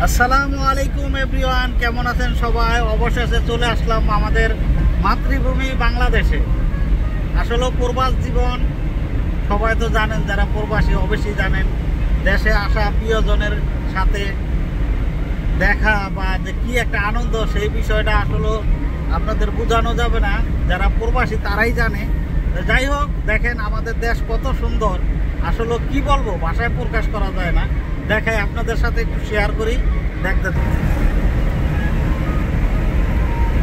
আসসালামু আলাইকুম এভরিওয়ান, কেমন আছেন সবাই? অবশেষে চলে আসলাম আমাদের মাতৃভূমি বাংলাদেশে। আসলে প্রবাস জীবন সবাই তো জানেন, যারা প্রবাসী অবশ্যই জানেন। দেশে আসা প্রিয়জনের সাথে দেখা বা যে কী একটা আনন্দ, সেই বিষয়টা আসলে আপনাদের বোঝানো যাবে না, যারা প্রবাসী তারাই জানে। যাই হোক, দেখেন আমাদের দেশ কত সুন্দর, আসলে কি বলবো, ভাষায় প্রকাশ করা যায় না। দেখাই আপনাদের সাথে একটু শেয়ার করি, দেখতে থাকুন।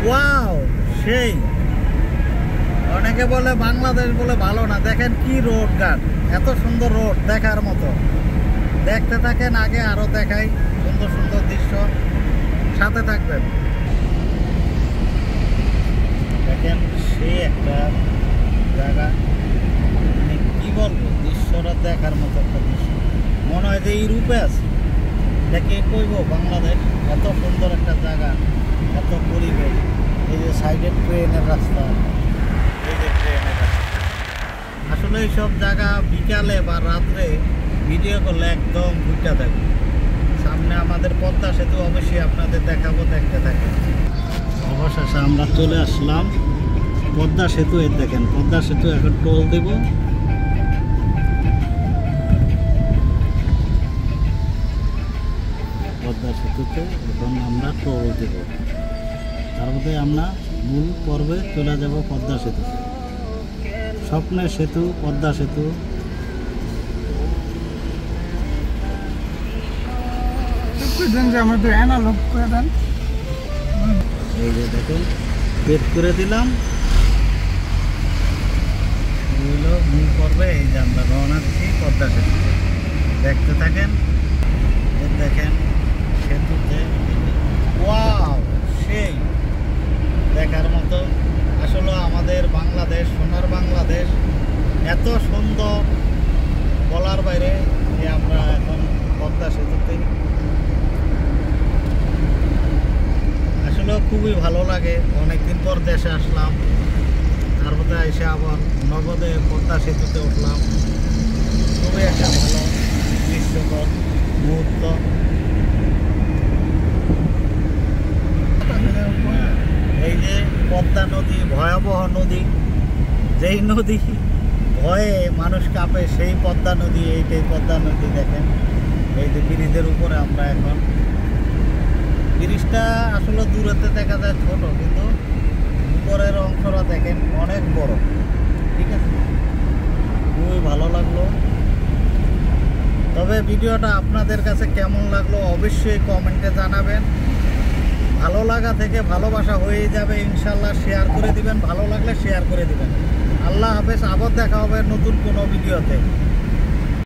ওয়াও, সেই অনেকে বলে বাংলাদেশ বলে ভালো না, দেখেন কি রোড ঘাট, এত সুন্দর রোড দেখার মতো। দেখতে থাকেন, আগে আরো দেখাই সুন্দর সুন্দর দৃশ্য, সাথে থাকবেন। দেখেন সেই একটা জায়গা, মানে কি বলবো, দৃশ্যটা দেখার মতো একটা দৃশ্য। মনে হয় যে ইউরোপে আছে। দেখে কইব বাংলাদেশ এত সুন্দর একটা জায়গা, এত পরিবেশ। এই যে সাইডের ট্রেনের রাস্তা, এই যে ট্রেনের রাস্তা। আসলে এইসব জায়গা বিকালে বা রাত্রে ভিডিও করলে একদম ঘুরতে থাকবে। সামনে আমাদের পদ্মা সেতু, অবশ্যই আপনাদের দেখাবো, দেখতে থাকবে। অবশেষে আমরা চলে আসলাম পদ্মা সেতু। এর দেখেন পদ্মা সেতু, এখন টোল দেব। পদ্মা সেতুতে এখন আমরা টোল দেব, তার মধ্যে আমরা মূল পর্বে চলে যাব পদ্মা সেতু। স্বপ্নের সেতু, পদ্মা সেতু। এই যে দেখুন, পেট করে দিলাম, এগুলো মূল পর্বে। এই যে আমরা রওনা দিচ্ছি পদ্মা সেতু, দেখতে থাকেন। দেখেন সেতুতে, ওয়াও, সেই দেখার মতো। আসলে আমাদের বাংলাদেশ, সোনার বাংলাদেশ এত সুন্দর, বলার বাইরে। যে আমরা এখন পদ্মা সেতুতে, আসলে খুবই ভালো লাগে। অনেকদিন পর দেশে আসলাম, তারপরে এসে আবার নগদে পদ্মা সেতুতে উঠলাম। খুবই একটা ভালো দৃশ্যকর মুহূর্ত। এই যে পদ্মা নদী, ভয়াবহ নদী, যেই নদী ভয়ে মানুষ কাঁপে, সেই পদ্মা নদী। এইটাই পদ্মা নদী। দেখেন এই যে ব্রিজের উপরে আমরা এখন। ব্রিজটা আসলে দূরেতে দেখা যায় ছোট, কিন্তু উপরের অংশটা দেখেন অনেক বড়। ঠিক আছে, খুবই ভালো লাগলো। তবে ভিডিওটা আপনাদের কাছে কেমন লাগলো অবশ্যই কমেন্টে জানাবেন। ভালো লাগা থেকে ভালোবাসা হয়ে যাবে ইনশাল্লাহ। শেয়ার করে দিবেন, ভালো লাগলে শেয়ার করে দিবেন। আল্লাহ হাফেজ, আবার দেখা হবে নতুন কোনো ভিডিওতে।